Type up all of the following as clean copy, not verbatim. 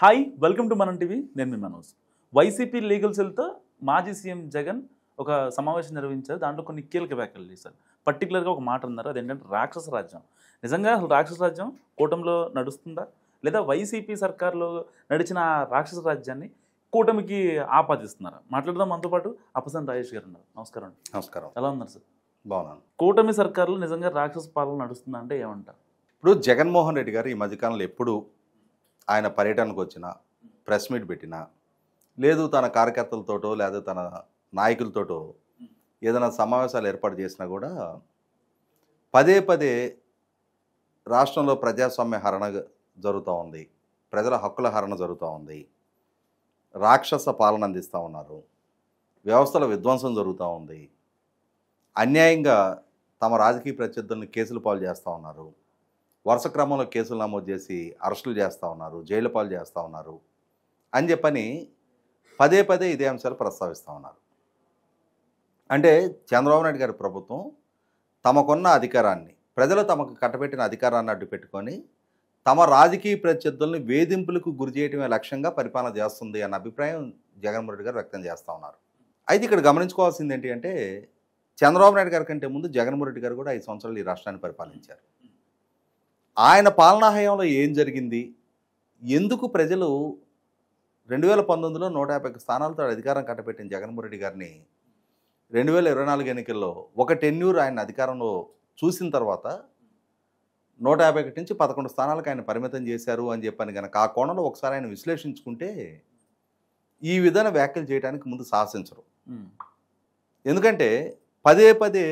Hi welcome to మనం TV. నేను మీ Manoj. YCP legal సెల్తో మాజీ సీఎం జగన్ ఒక సమావేశం నిర్వహించారు. దాంట్లో కొన్ని కీలక వ్యాఖ్యలు చేశారు. పర్టికులర్గా ఒక మాట అన్నారు, అదేంటంటే రాక్షస రాజ్యం. నిజంగా అసలు రాక్షస రాజ్యం కూటమిలో నడుస్తుందా, లేదా వైసీపీ సర్కార్లో నడిచిన ఆ రాక్షస రాజ్యాన్ని కూటమికి ఆపాదిస్తున్నారా? మాట్లాడదాం. మనతో పాటు అప్పసన్ రాజేష్ గారు ఉన్నారు. నమస్కారం అండి. నమస్కారం. ఎలా ఉన్నారు సార్? బాగున్నాను. కూటమి సర్కార్లో నిజంగా రాక్షస పాలన నడుస్తుందా అంటే ఏమంటారు? ఇప్పుడు జగన్మోహన్ రెడ్డి గారు ఈ మధ్యకాలంలో ఎప్పుడు ఆయన పర్యటనకు వచ్చినా, ప్రెస్ మీట్ పెట్టినా, లేదు తన కార్యకర్తలతోటో లేదా తన నాయకులతోటో ఏదైనా సమావేశాలు ఏర్పాటు చేసినా కూడా పదే పదే రాష్ట్రంలో ప్రజాస్వామ్య హరణ జరుగుతూ ఉంది, ప్రజల హక్కుల హరణ జరుగుతూ ఉంది, రాక్షస పాలన అందిస్తూ ఉన్నారు, వ్యవస్థల విధ్వంసం జరుగుతూ ఉంది, అన్యాయంగా తమ రాజకీయ ప్రత్యర్థులను కేసులు పాలు చేస్తూ ఉన్నారు, వరుస క్రమంలో కేసులు నమోదు చేసి అరెస్టులు చేస్తూ ఉన్నారు, జైలు పాలు చేస్తూ ఉన్నారు అని చెప్పని పదే పదే ఇదే అంశాలు ప్రస్తావిస్తూ ఉన్నారు. అంటే చంద్రబాబు నాయుడు గారి ప్రభుత్వం తమకున్న అధికారాన్ని, ప్రజలు తమకు కట్టబెట్టిన అధికారాన్ని అడ్డు పెట్టుకొని తమ రాజకీయ ప్రత్యర్థుల్ని వేధింపులకు గురి చేయడమే లక్ష్యంగా పరిపాలన చేస్తుంది అన్న అభిప్రాయం జగన్మోహన్ రెడ్డి గారు వ్యక్తం చేస్తూ ఉన్నారు. అయితే ఇక్కడ గమనించుకోవాల్సింది ఏంటి అంటే, చంద్రబాబు నాయుడు గారి కంటే ముందు జగన్మోహన్ రెడ్డి గారు కూడా 5 సంవత్సరాలు ఈ రాష్ట్రాన్ని పరిపాలించారు. ఆయన పాలనా హయాంలో ఏం జరిగింది, ఎందుకు ప్రజలు 2019లో 150 స్థానాలతో అధికారం కట్టబెట్టిన జగన్మోహన్ రెడ్డి గారిని 2024 ఎన్నికల్లో ఒక టెన్యూర్ ఆయన అధికారంలో చూసిన తర్వాత 151 నుంచి 11 స్థానాలకు ఆయన పరిమితం చేశారు అని చెప్పని కనుక ఆ కోణంలో ఒకసారి ఆయన విశ్లేషించుకుంటే ఈ విధంగా వ్యాఖ్యలు చేయడానికి ముందు సాహసించరు. ఎందుకంటే పదే పదే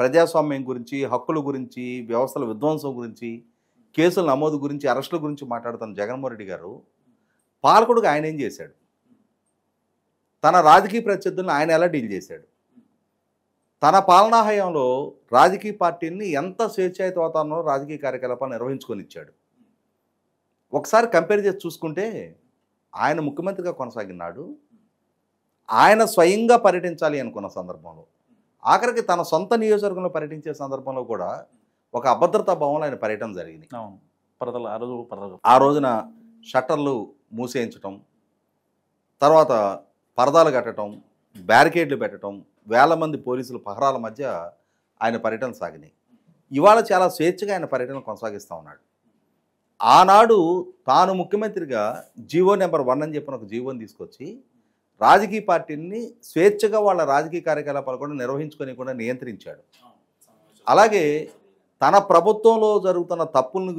ప్రజాస్వామ్యం గురించి, హక్కుల గురించి, వ్యవస్థల విధ్వంసం గురించి, కేసుల నమోదు గురించి, అరెస్టుల గురించి మాట్లాడుతున్న జగన్మోహన్ రెడ్డి గారు పాలకుడుగా ఆయన ఏం చేశాడు, తన రాజకీయ ప్రత్యర్థులను ఆయన ఎలా డీల్ చేశాడు, తన పాలనా హయాంలో రాజకీయ పార్టీని ఎంత స్వేచ్ఛాయుత వాతావరణంలో రాజకీయ కార్యకలాపాలు నిర్వహించుకొని ఇచ్చాడు. ఒకసారి కంపేర్ చేసి చూసుకుంటే ఆయన ముఖ్యమంత్రిగా కొనసాగినాడు, ఆయన స్వయంగా పర్యటించాలి అనుకున్న సందర్భంలో, ఆఖరికి తన సొంత నియోజకవర్గంలో పర్యటించే సందర్భంలో కూడా ఒక అభద్రతా భావంలో ఆయన పర్యటన జరిగింది. ఆ రోజున షట్టర్లు మూసేయించటం, తర్వాత పరదాలు కట్టడం, బ్యారికేడ్లు పెట్టడం, వేల మంది పోలీసుల పహరాల మధ్య ఆయన పర్యటన సాగినాయి. ఇవాళ చాలా స్వేచ్ఛగా ఆయన పర్యటన కొనసాగిస్తూ ఉన్నాడు. ఆనాడు తాను ముఖ్యమంత్రిగా జీవో నెంబర్ 1 అని చెప్పిన ఒక జీవోని తీసుకొచ్చి రాజకీయ పార్టీని స్వేచ్ఛగా వాళ్ళ రాజకీయ కార్యకలాపాలు కూడా నిర్వహించుకొని కూడా నియంత్రించాడు. అలాగే తన ప్రభుత్వంలో జరుగుతున్న తప్పుల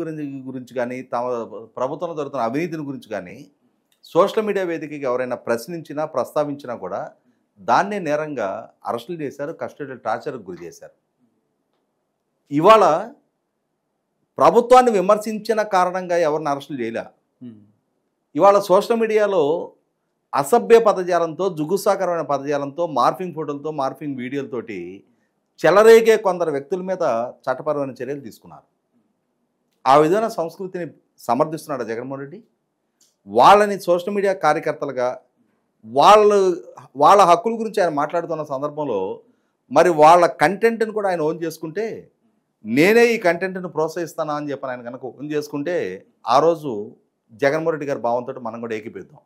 గురించి కానీ, తమ ప్రభుత్వంలో జరుగుతున్న అవినీతిని గురించి కానీ సోషల్ మీడియా వేదికకి ఎవరైనా ప్రశ్నించినా, ప్రస్తావించినా కూడా దాన్నే నేరంగా అరెస్టులు చేశారు, కస్టడియల్ టార్చర్కి గురి చేశారు. ఇవాళ ప్రభుత్వాన్ని విమర్శించిన కారణంగా ఎవరిని అరెస్టులు చేయలే. ఇవాళ సోషల్ మీడియాలో అసభ్య పదజాలంతో, జుగుసాకరమైన పదజాలంతో, మార్ఫింగ్ ఫోటోలతో, మార్ఫింగ్ వీడియోలతోటి చెలరేగే కొందరు వ్యక్తుల మీద చట్టపరమైన చర్యలు తీసుకున్నారు. ఆ విధమైన సంస్కృతిని సమర్థిస్తున్నాడు జగన్మోహన్ రెడ్డి. వాళ్ళని సోషల్ మీడియా కార్యకర్తలుగా వాళ్ళ హక్కుల గురించి ఆయన మాట్లాడుతున్న సందర్భంలో మరి వాళ్ళ కంటెంట్ని కూడా ఆయన ఓన్ చేసుకుంటే, నేనే ఈ కంటెంట్ని ప్రోత్సహిస్తానా అని చెప్పని ఆయన కనుక ఓన్ చేసుకుంటే ఆ రోజు జగన్మోహన్ రెడ్డి గారి భావంతో మనం కూడా ఏకీపిద్దాం.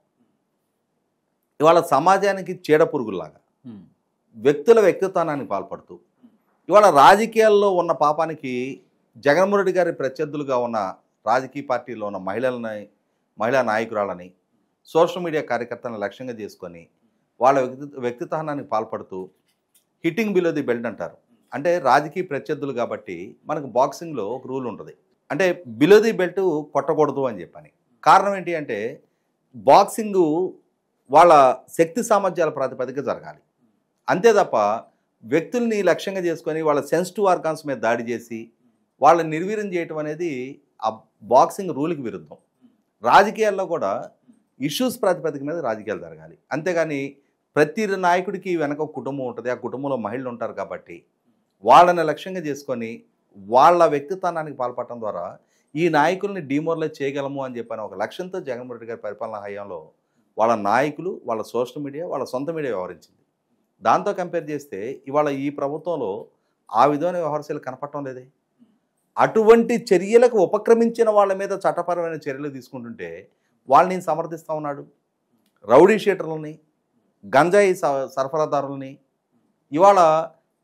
ఇవాళ సమాజానికి చీడ పురుగుల్లాగా వ్యక్తుల వ్యక్తిత్వానికి పాల్పడుతూ ఇవాళ రాజకీయాల్లో ఉన్న పాపానికి జగన్మోహన్ రెడ్డి గారి ప్రత్యర్థులుగా ఉన్న రాజకీయ పార్టీలో ఉన్న మహిళా నాయకురాలని, సోషల్ మీడియా కార్యకర్తలను లక్ష్యంగా చేసుకొని వాళ్ళ వ్యక్తిత్వానికి పాల్పడుతూ హిట్టింగ్ బిలో ది బెల్ట్ అంటారు. అంటే రాజకీయ ప్రత్యర్థులు కాబట్టి మనకు బాక్సింగ్లో ఒక రూల్ ఉంటుంది, అంటే బిలో ది బెల్ట్ కొట్టకూడదు అని చెప్పని. కారణం ఏంటి అంటే బాక్సింగు వాళ్ళ శక్తి సామర్థ్యాల ప్రాతిపదిక జరగాలి, అంతే తప్ప వ్యక్తుల్ని లక్ష్యంగా చేసుకొని వాళ్ళ సెన్సిటివ్ ఆర్గాన్స్ మీద దాడి చేసి వాళ్ళని నిర్వీర్యం చేయటం అనేది ఆ బాక్సింగ్ రూల్కి విరుద్ధం. రాజకీయాల్లో కూడా ఇష్యూస్ ప్రాతిపదిక మీద రాజకీయాలు జరగాలి, అంతేగాని ప్రతి నాయకుడికి వెనక ఒక కుటుంబం ఉంటుంది, ఆ కుటుంబంలో మహిళలు ఉంటారు కాబట్టి వాళ్ళని లక్ష్యంగా చేసుకొని వాళ్ళ వ్యక్తిత్వానికి పాల్పడటం ద్వారా ఈ నాయకుల్ని డిమోరలైజ్ చేయగలము అని చెప్పని ఒక లక్ష్యంతో జగన్మోహన్ రెడ్డి గారి పరిపాలనా హయాంలో వాళ్ళ నాయకులు, వాళ్ళ సోషల్ మీడియా, వాళ్ళ సొంత మీడియా వ్యవహరించింది. దాంతో కంపేర్ చేస్తే ఇవాళ ఈ ప్రభుత్వంలో ఆ విధమైన వ్యవహారశైలి కనపడటం లేదే. అటువంటి చర్యలకు ఉపక్రమించిన వాళ్ళ మీద చట్టపరమైన చర్యలు తీసుకుంటుంటే వాళ్ళని సమర్థిస్తూ ఉన్నాడు. రౌడీ షీటర్లని, గంజాయి సరఫరాదారులని ఇవాళ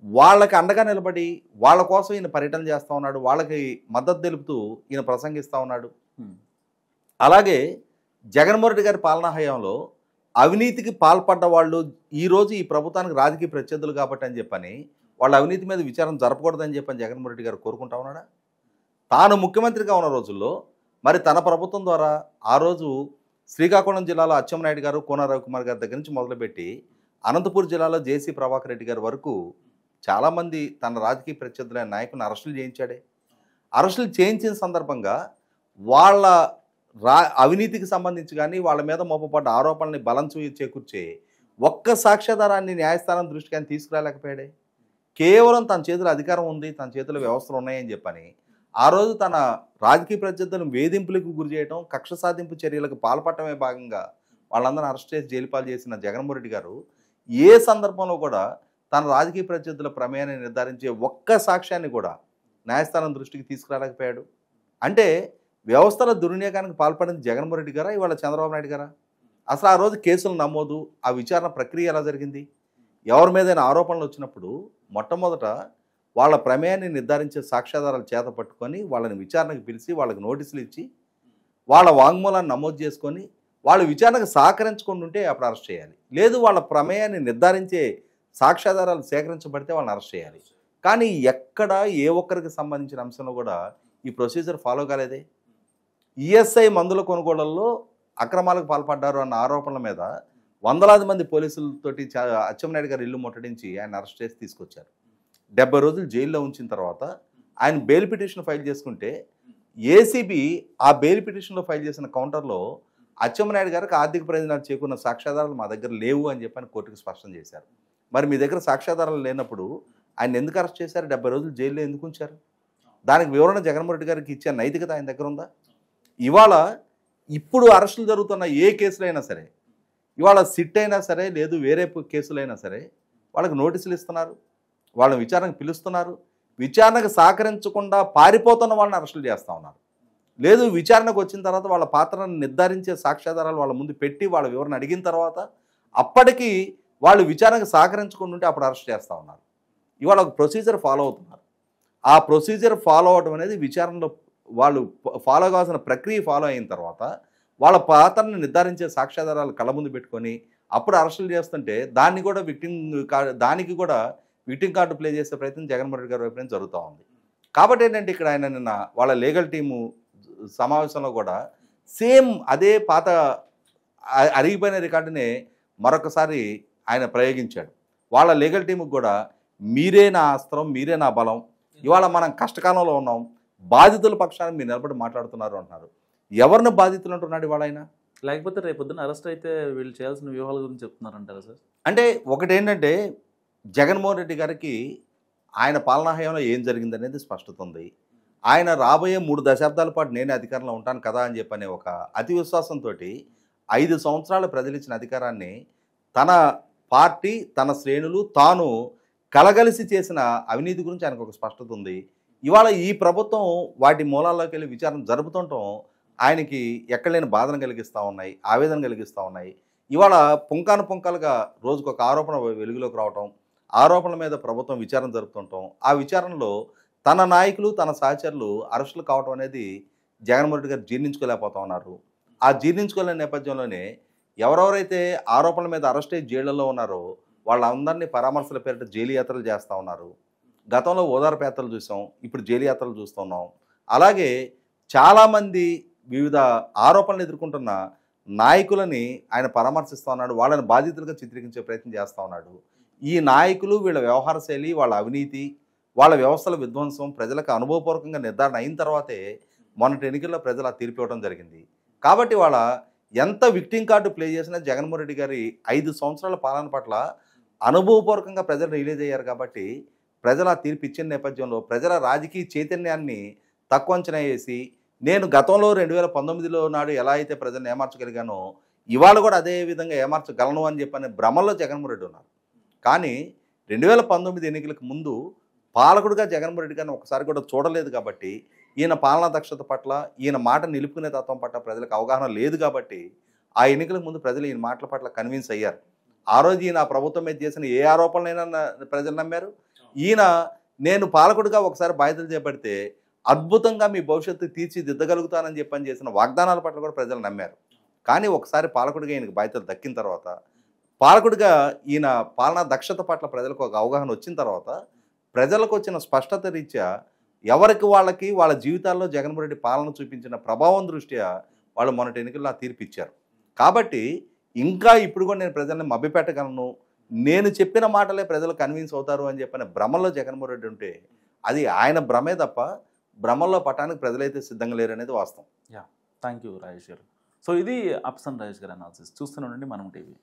వాళ్ళకి అండగా నిలబడి వాళ్ళ కోసం ఈయన పర్యటన చేస్తూ ఉన్నాడు. వాళ్ళకి మద్దతు తెలుపుతూ ఈయన ప్రసంగిస్తూ ఉన్నాడు. అలాగే జగన్మోహన్ రెడ్డి గారి పాలనా హయాంలో అవినీతికి పాల్పడ్డ వాళ్ళు ఈరోజు ఈ ప్రభుత్వానికి రాజకీయ ప్రత్యర్థులు కాబట్టి అని చెప్పని వాళ్ళ అవినీతి మీద విచారణ జరపకూడదని చెప్పని జగన్మోహన్ రెడ్డి గారు కోరుకుంటా ఉన్నాడా? తాను ముఖ్యమంత్రిగా ఉన్న రోజుల్లో మరి తన ప్రభుత్వం ద్వారా ఆ రోజు శ్రీకాకుళం జిల్లాలో అచ్చెన్నాయుడు గారు, కోన రవికుమార్ గారి దగ్గర నుంచి మొదలుపెట్టి అనంతపూర్ జిల్లాలో జేసీ ప్రభాకర్ రెడ్డి గారి వరకు చాలామంది తన రాజకీయ ప్రత్యర్థులైన నాయకులను అరెస్టులు చేయించాడే. అరెస్టులు చేయించిన సందర్భంగా వాళ్ళ అవినీతికి సంబంధించి కానీ వాళ్ళ మీద మోపబడ్డ ఆరోపణల్ని బలం చేకూర్చే ఒక్క సాక్ష్యాధారాన్ని న్యాయస్థానం దృష్టికి ఆయన తీసుకురాలేకపోయాడే. కేవలం తన చేతిలో అధికారం ఉంది, తన చేతిలో వ్యవస్థలు ఉన్నాయని చెప్పని ఆ రోజు తన రాజకీయ ప్రత్యర్థులను వేధింపులకు గురి చేయడం, కక్ష సాధింపు చర్యలకు పాల్పడటమే భాగంగా వాళ్ళందరినీ అరెస్ట్ చేసి జైలుపాలు చేసిన జగన్మోహన్ రెడ్డి గారు ఏ సందర్భంలో కూడా తన రాజకీయ ప్రత్యర్థుల ప్రమేయాన్ని నిర్ధారించే ఒక్క సాక్ష్యాన్ని కూడా న్యాయస్థానం దృష్టికి తీసుకురాలేకపోయాడు. అంటే వ్యవస్థల దుర్వినియోగానికి పాల్పడింది జగన్మోహన్ రెడ్డి గారా, ఇవాళ చంద్రబాబు నాయుడు గారా? అసలు ఆ రోజు కేసులు నమోదు, ఆ విచారణ ప్రక్రియ ఎలా జరిగింది? ఎవరి మీదైనా ఆరోపణలు వచ్చినప్పుడు మొట్టమొదట వాళ్ళ ప్రమేయాన్ని నిర్ధారించే సాక్ష్యాధారాలు చేత పట్టుకొని వాళ్ళని విచారణకు పిలిచి వాళ్ళకి నోటీసులు ఇచ్చి వాళ్ళ వాంగ్మూలాన్ని నమోదు చేసుకొని వాళ్ళు విచారణకు సహకరించుకొని ఉంటే అప్పుడు అరెస్ట్ చేయాలి. లేదు వాళ్ళ ప్రమేయాన్ని నిర్ధారించే సాక్ష్యాధారాలు సేకరించబడితే వాళ్ళని అరెస్ట్ చేయాలి. కానీ ఎక్కడ ఏ ఒక్కరికి సంబంధించిన అంశంలో కూడా ఈ ప్రొసీజర్ ఫాలో కాలేదే. ఈఎస్ఐ మందుల కొనుగోళ్లలో అక్రమాలకు పాల్పడ్డారు అన్న ఆరోపణల మీద వందలాది మంది పోలీసులతోటి అచ్చెన్నాయుడు గారు ఇల్లు ముట్టడించి ఆయన అరెస్ట్ చేసి తీసుకొచ్చారు. 70 రోజులు జైల్లో ఉంచిన తర్వాత ఆయన బెయిల్ పిటిషన్ ఫైల్ చేసుకుంటే ఏసీబీ ఆ బెయిల్ పిటిషన్లో ఫైల్ చేసిన కౌంటర్లో అచ్చెన్నాయుడు గారికి ఆర్థిక ప్రయోజనాలు చేకూరిన సాక్ష్యాధారాలు మా దగ్గర లేవు అని చెప్పని కోర్టుకు స్పష్టం చేశారు. మరి మీ దగ్గర సాక్ష్యాధారాలు లేనప్పుడు ఆయన ఎందుకు అరెస్ట్ చేశారు? 70 రోజులు జైల్లో ఎందుకు ఉంచారు? దానికి వివరణ జగన్మోహన్ రెడ్డి గారికి ఇచ్చే నైతికత ఆయన దగ్గర ఉందా? ఇవాళ ఇప్పుడు అరెస్టులు జరుగుతున్న ఏ కేసులైనా సరే, ఇవాళ సిట్ అయినా సరే, లేదు వేరే కేసులైనా సరే, వాళ్ళకి నోటీసులు ఇస్తున్నారు, వాళ్ళని విచారణకు పిలుస్తున్నారు. విచారణకు సహకరించకుండా పారిపోతున్న వాళ్ళని అరెస్టులు చేస్తూ ఉన్నారు. లేదు విచారణకు వచ్చిన తర్వాత వాళ్ళ పాత్రను నిర్ధారించే సాక్ష్యాధారాలు వాళ్ళ ముందు పెట్టి వాళ్ళ వివరణ అడిగిన తర్వాత అప్పటికి వాళ్ళు విచారణకు సహకరించకుండా ఉంటే అప్పుడు అరెస్ట్ చేస్తూ ఉన్నారు. ఇవాళ ఒక ప్రొసీజర్ ఫాలో అవుతున్నారు. ఆ ప్రొసీజర్ ఫాలో అవడం అనేది విచారణలో వాళ్ళు ఫాలో కావాల్సిన ప్రక్రియ ఫాలో అయిన తర్వాత వాళ్ళ పాత్రను నిర్ధారించే సాక్ష్యాధారాలు కళ్ళ ముందు పెట్టుకొని అప్పుడు అరెస్టులు చేస్తుంటే దానికి కూడా విక్టిమ్ కార్డు ప్లే చేసే ప్రయత్నం జగన్మోహన్ రెడ్డి గారి వైపు నుంచి జరుగుతూ ఉంది. కాబట్టి ఏంటంటే ఇక్కడ ఆయన నిన్న వాళ్ళ లీగల్ టీము సమావేశంలో కూడా సేమ్ అదే పాత అరిగిపోయిన రికార్డునే మరొకసారి ఆయన ప్రయోగించాడు. వాళ్ళ లీగల్ టీముకు కూడా మీరే నా అస్త్రం, మీరే నా బలం, ఇవాళ మనం కష్టకాలంలో ఉన్నాం, బాధితుల పక్షాన్ని మీరు నిలబడి మాట్లాడుతున్నారు అంటున్నారు. ఎవరిని బాధితులు అంటున్నాడు ఇవాళ ఆయన? లేకపోతే రేపొద్దున అరెస్ట్ అయితే వీళ్ళు చేయాల్సిన వ్యూహాల గురించి చెప్తున్నారంటారా సార్? అంటే ఒకటేంటంటే జగన్మోహన్ రెడ్డి గారికి ఆయన పాలనా హయాంలో ఏం జరిగిందనేది స్పష్టత ఉంది. ఆయన రాబోయే 3 దశాబ్దాల పాటు నేనే అధికారంలో ఉంటాను కదా అని చెప్పనే ఒక అతి విశ్వాసంతో 5 సంవత్సరాలు ప్రజలు ఇచ్చిన అధికారాన్ని తన పార్టీ, తన శ్రేణులు, తాను కలగలిసి చేసిన అవినీతి గురించి ఆయనకు ఒక స్పష్టత ఉంది. ఇవాళ ఈ ప్రభుత్వం వాటి మూలాల్లోకి వెళ్ళి విచారణ జరుపుతుండటం ఆయనకి ఎక్కడలేని బాధను కలిగిస్తూ ఉన్నాయి, ఆవేదన కలిగిస్తూ ఉన్నాయి. ఇవాళ పుంకాలుగా రోజుకొక ఆరోపణ వెలుగులోకి రావటం, ఆరోపణల మీద ప్రభుత్వం విచారణ జరుపుతుంటాం, ఆ విచారణలో తన నాయకులు, తన సహచరులు అరెస్టులు కావటం అనేది జగన్మోహన్ రెడ్డి గారు జీర్ణించుకోలేకపోతూ ఉన్నారు. ఆ జీర్ణించుకోలేని నేపథ్యంలోనే ఎవరెవరైతే ఆరోపణల మీద అరెస్ట్ అయ్యి జైళ్లలో ఉన్నారో వాళ్ళందరినీ పరామర్శల పేరిట జైలు యాత్రలు చేస్తూ ఉన్నారు. గతంలో ఓదార్పు యాత్రలు చూసాం, ఇప్పుడు జైలు యాత్రలు చూస్తున్నాం. అలాగే చాలామంది వివిధ ఆరోపణలు ఎదుర్కొంటున్న నాయకులని ఆయన పరామర్శిస్తూ ఉన్నాడు, వాళ్ళని బాధితులుగా చిత్రీకరించే ప్రయత్నం చేస్తూ ఉన్నాడు. ఈ నాయకులు, వీళ్ళ వ్యవహార శైలి, వాళ్ళ అవినీతి, వాళ్ళ వ్యవస్థల విధ్వంసం ప్రజలకు అనుభవపూర్వకంగా నిర్ధారణ అయిన తర్వాతే మొన్నటి ఎన్నికల్లో ప్రజలు ఆ తీర్పు ఇవ్వడం జరిగింది. కాబట్టి వాళ్ళ ఎంత విక్టిమ్ కార్డు ప్లే చేసినా జగన్మోహన్ రెడ్డి గారి 5 సంవత్సరాల పాలన పట్ల అనుభవపూర్వకంగా ప్రజలు రిలీజ్ అయ్యారు. కాబట్టి ప్రజలు ఆ తీర్పు ఇచ్చిన నేపథ్యంలో ప్రజల రాజకీయ చైతన్యాన్ని తక్కువ అంచనా వేసి నేను గతంలో 2019లో నాడు ఎలా అయితే ప్రజలను ఏమార్చగలిగానో ఇవాళ కూడా అదే విధంగా ఏమార్చగలను అని చెప్పనే భ్రమలో జగన్మోహన్ రెడ్డి ఉన్నారు. కానీ 2019 ఎన్నికలకు ముందు పాలకుడిగా జగన్మోహన్ రెడ్డి గారిని ఒకసారి కూడా చూడలేదు. కాబట్టి ఈయన పాలనా దక్షత పట్ల, ఈయన మాట నిలుపుకునే తత్వం పట్ల ప్రజలకు అవగాహన లేదు కాబట్టి ఆ ఎన్నికలకు ముందు ప్రజలు ఈయన మాటల పట్ల కన్విన్స్ అయ్యారు. ఆ రోజు ఈయన ప్రభుత్వం మీద చేసిన ఏ ఆరోపణలైనా ప్రజలు నమ్మారు. ఈయన నేను పాలకుడిగా ఒకసారి బాధ్యతలు చేపడితే అద్భుతంగా మీ భవిష్యత్తు తీర్చిదిద్దగలుగుతానని చెప్పని చేసిన వాగ్దానాల పట్ల కూడా ప్రజలు నమ్మారు. కానీ ఒకసారి పాలకుడిగా ఈయనకు బాధ్యతలు దక్కిన తర్వాత, పాలకుడిగా ఈయన పాలనా దక్షత పట్ల ప్రజలకు ఒక అవగాహన వచ్చిన తర్వాత, ప్రజలకు వచ్చిన స్పష్టత రీత్యా ఎవరికి వాళ్ళకి వాళ్ళ జీవితాల్లో జగన్మోహన్ రెడ్డి పాలన చూపించిన ప్రభావం దృష్ట్యా వాళ్ళు మొన్నటి ఎన్నికల్లో ఆ తీర్పు ఇచ్చారు. కాబట్టి ఇంకా ఇప్పుడు కూడా నేను ప్రజల్ని మభ్యపెట్టగలను, నేను చెప్పిన మాటలే ప్రజలు కన్విన్స్ అవుతారు అని చెప్పిన భ్రమల్లో జగన్మోహన్ రెడ్డి ఉంటే అది ఆయన భ్రమే తప్ప భ్రమల్లో పట్టడానికి ప్రజలైతే సిద్ధంగా లేరు అనేది వాస్తవం. థ్యాంక్ యూ రాజేష్ గారు. సో ఇది అప్సన్ రాజేష్ గారి అనాలిసిస్. చూస్తూనే ఉండండి మనం టీవీ.